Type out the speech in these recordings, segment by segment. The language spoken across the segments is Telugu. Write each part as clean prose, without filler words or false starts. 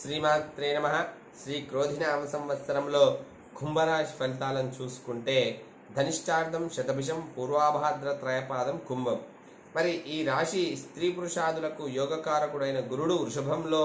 శ్రీమాత్రే నమః. శ్రీ క్రోధినామ సంవత్సరంలో కుంభరాశి ఫలితాలను చూసుకుంటే ధనిష్టార్థం శతభిషం పూర్వాభాద్ర త్రయపాదం కుంభం. మరి ఈ రాశి స్త్రీ పురుషాదులకు యోగకారకుడైన గురుడు వృషభంలో,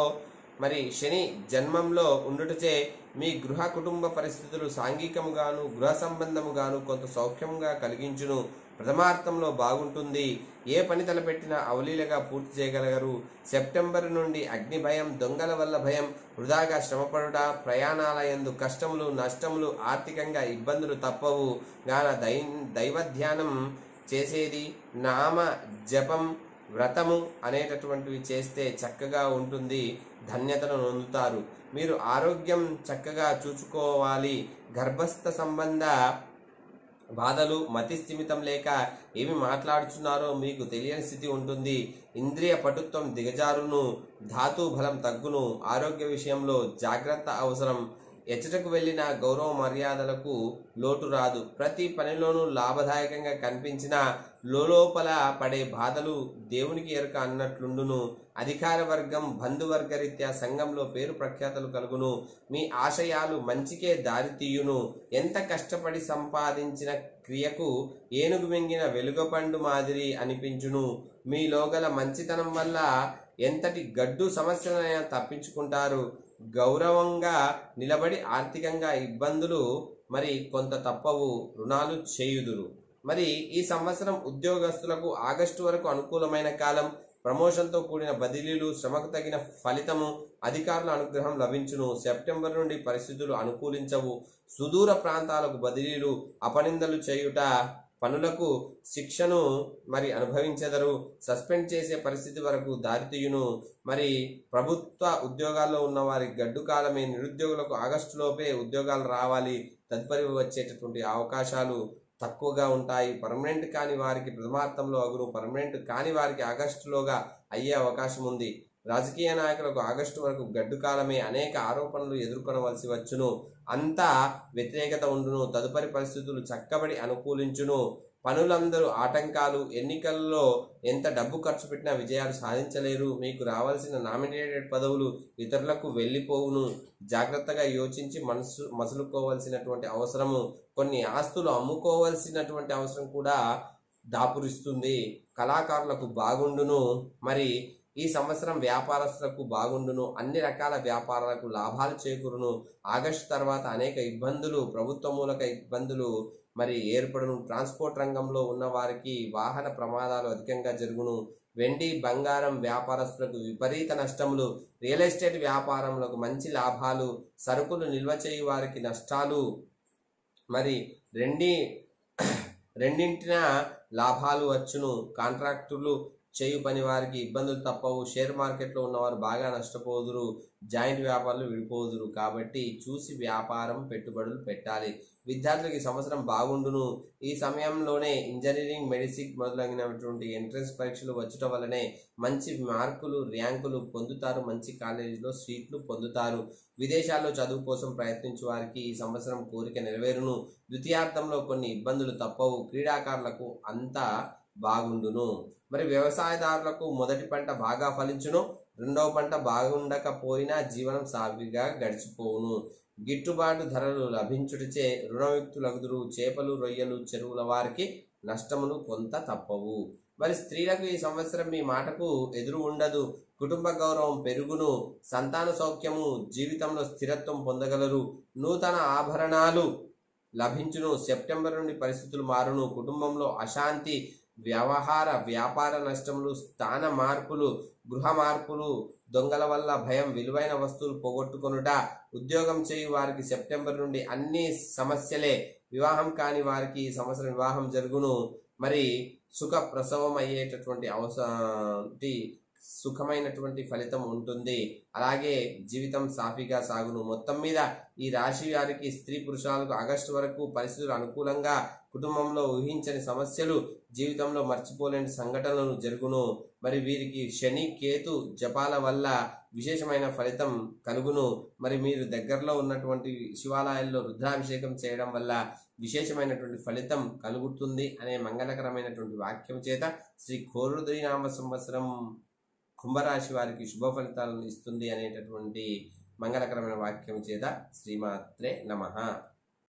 మరి శని జన్మంలో ఉండుటచే మీ గృహ కుటుంబ పరిస్థితులు సాంఘికముగాను గృహ సంబంధముగాను కొంత సౌఖ్యంగా కలిగించును. ప్రథమార్థంలో బాగుంటుంది. ఏ పని తలపెట్టినా అవలీలగా పూర్తి చేయగలగరు. సెప్టెంబర్ నుండి అగ్ని భయం, దొంగల వల్ల భయం, వృధాగా శ్రమపడుట, ప్రయాణాలయందు కష్టములు నష్టములు, ఆర్థికంగా ఇబ్బందులు తప్పవు. గాన దైవధ్యానం చేసేది, నామ జపం వ్రతము అనేటటువంటివి చేస్తే చక్కగా ఉంటుంది. ధన్యతను నొందుతారు. మీరు ఆరోగ్యం చక్కగా చూసుకోవాలి. గర్భస్థ సంబంధ బాధలు, మతి స్థిమితం లేక ఏమి మాట్లాడుచున్నారో మీకు తెలియని స్థితి ఉంటుంది. ఇంద్రియ పటుత్వం దిగజారును, ధాతు బలం తగ్గును. ఆరోగ్య విషయంలో జాగ్రత్త అవసరం. ఎచ్చటకు వెళ్ళిన గౌరవ మర్యాదలకు లోటు రాదు. ప్రతి పనిలోనూ లాభదాయకంగా కనిపించిన లోపల పడే బాధలు దేవునికి ఎరుక అన్నట్లుండును. అధికార వర్గం బంధువర్గరీత్యా సంఘంలో పేరు ప్రఖ్యాతలు కలుగును. మీ ఆశయాలు మంచికే దారి తీయును. ఎంత కష్టపడి సంపాదించిన క్రియకు ఏనుగు మింగిన వెలుగపండు మాదిరి అనిపించును. మీలోగల మంచితనం వల్ల ఎంతటి గడ్డు సమస్యలైనా తప్పించుకుంటారు. గౌరవంగా నిలబడి ఆర్థికంగా ఇబ్బందులు మరి కొంత తప్పవు. రుణాలు చేయుదురు. మరి ఈ సంవత్సరం ఉద్యోగస్తులకు ఆగస్టు వరకు అనుకూలమైన కాలం. ప్రమోషన్తో కూడిన బదిలీలు, శ్రమకు తగిన ఫలితము, అధికారుల అనుగ్రహం లభించును. సెప్టెంబర్ నుండి పరిస్థితులు అనుకూలించవు. సుదూర ప్రాంతాలకు బదిలీలు, అపనిందలు చేయుట, పనులకు శిక్షను మరి అనుభవించెదరు. సస్పెండ్ చేసే పరిస్థితి వరకు దారితీయును. మరి ప్రభుత్వ ఉద్యోగాల్లో ఉన్న వారి గడ్డు కాలమే. నిరుద్యోగులకు ఆగస్టులోపే ఉద్యోగాలు రావాలి. తదుపరి వచ్చేటటువంటి అవకాశాలు తక్కువగా ఉంటాయి. పర్మనెంట్ కాని వారికి ప్రథమార్థంలో అగును. పర్మనెంట్ కాని వారికి ఆగస్టులోగా అయ్యే అవకాశం ఉంది. రాజకీయ నాయకులకు ఆగస్టు వరకు గడ్డు కాలమే. అనేక ఆరోపణలు ఎదుర్కొనవలసి వచ్చును. అంతా వ్యతిరేకత ఉండును. తదుపరి పరిస్థితులు చక్కబడి అనుకూలించును. పనులందరూ ఆటంకాలు. ఎన్నికల్లో ఎంత డబ్బు ఖర్చు పెట్టినా విజయాలు సాధించలేరు. మీకు రావాల్సిన నామినేటెడ్ పదవులు ఇతరులకు వెళ్ళిపోవును. జాగ్రత్తగా యోచించి మసులుకోవాల్సినటువంటి అవసరము. కొన్ని ఆస్తులు అమ్ముకోవాల్సినటువంటి అవసరం కూడా దాపురిస్తుంది. కళాకారులకు బాగుండును. మరి ఈ సంవత్సరం వ్యాపారస్తులకు బాగుండును. అన్ని రకాల వ్యాపారాలకు లాభాలు చేకూరును. ఆగస్టు తర్వాత అనేక ఇబ్బందులు, ప్రభుత్వ మూలక ఇబ్బందులు మరి ఏర్పడును. ట్రాన్స్పోర్ట్ రంగంలో ఉన్న వారికి వాహన ప్రమాదాలు అధికంగా జరుగును. వెండి బంగారం వ్యాపారస్తులకు విపరీత నష్టములు. రియల్ ఎస్టేట్ వ్యాపారములకు మంచి లాభాలు. సరుకులు నిల్వ చేయు వారికి నష్టాలు. మరి రెండింటిన లాభాలు వచ్చును. కాంట్రాక్టులు చేయు పని వారికి ఇబ్బందులు తప్పవు. షేర్ మార్కెట్లో ఉన్నవారు బాగా నష్టపోదురు. జాయింట్ వ్యాపారులు విడిపోదురు. కాబట్టి చూసి వ్యాపారం పెట్టుబడులు పెట్టాలి. విద్యార్థులకు ఈ సంవత్సరం బాగుండును. ఈ సమయంలోనే ఇంజనీరింగ్, మెడిసిన్ మొదలగినటువంటి ఎంట్రన్స్ పరీక్షలు వచ్చటం వల్లనే మంచి మార్కులు, ర్యాంకులు పొందుతారు. మంచి కాలేజీలో సీట్లు పొందుతారు. విదేశాల్లో చదువు కోసం ప్రయత్నించే వారికి ఈ సంవత్సరం కోరిక నెరవేరును. ద్వితీయార్థంలో కొన్ని ఇబ్బందులు తప్పవు. క్రీడాకారులకు అంతా బాగుండును. మరి వ్యవసాయదారులకు మొదటి పంట బాగా ఫలించును. రెండవ పంట బాగుండకపోయినా జీవనం సాఫీగా గడిచిపోవును. గిట్టుబాటు ధరలు లభించుటచే రుణయుక్తులగుదురు. చేపలు, రొయ్యలు చెరువుల వారికి నష్టములు కొంత తప్పవు. మరి స్త్రీలకు ఈ సంవత్సరం మీ మాటకు ఎదురు ఉండదు. కుటుంబ గౌరవం పెరుగును. సంతాన సౌఖ్యము, జీవితంలో స్థిరత్వం పొందగలరు. నూతన ఆభరణాలు లభించును. సెప్టెంబర్ నుండి పరిస్థితులు మారును. కుటుంబంలో అశాంతి, వ్యాపార నష్టములు, స్థాన మార్పులు, గృహ మార్పులు, దొంగల వల్ల భయం, విలువైన వస్తువులు పోగొట్టుకొనుట. ఉద్యోగం చేయు వారికి సెప్టెంబర్ నుండి అన్ని సమస్యలే. వివాహం కాని వారికి ఈ సంవత్సరం వివాహం జరుగును. మరి సుఖ ప్రసవం అయ్యేటటువంటి సుఖమైనటువంటి ఫలితం ఉంటుంది. అలాగే జీవితం సాఫీగా సాగును. మొత్తం మీద ఈ రాశి వారికి స్త్రీ పురుషులకు ఆగస్టు వరకు పరిస్థితులు అనుకూలంగా, కుటుంబంలో ఊహించని సమస్యలు, జీవితంలో మర్చిపోలేని సంఘటనలు జరుగును. మరి వీరికి శని కేతు జపాల వల్ల విశేషమైన ఫలితం కలుగును. మరి మీరు దగ్గరలో ఉన్నటువంటి శివాలయాల్లో రుద్రాభిషేకం చేయడం వల్ల విశేషమైనటువంటి ఫలితం కలుగుతుంది అనే మంగళకరమైనటువంటి వాక్యం చేత శ్రీ క్రోధినామ సంవత్సరం కుంభరాశి వారికి శుభ ఫలితాలను ఇస్తుంది అనేటటువంటి మంగళకరమైన వాక్యం చేత శ్రీమాత్రే నమః.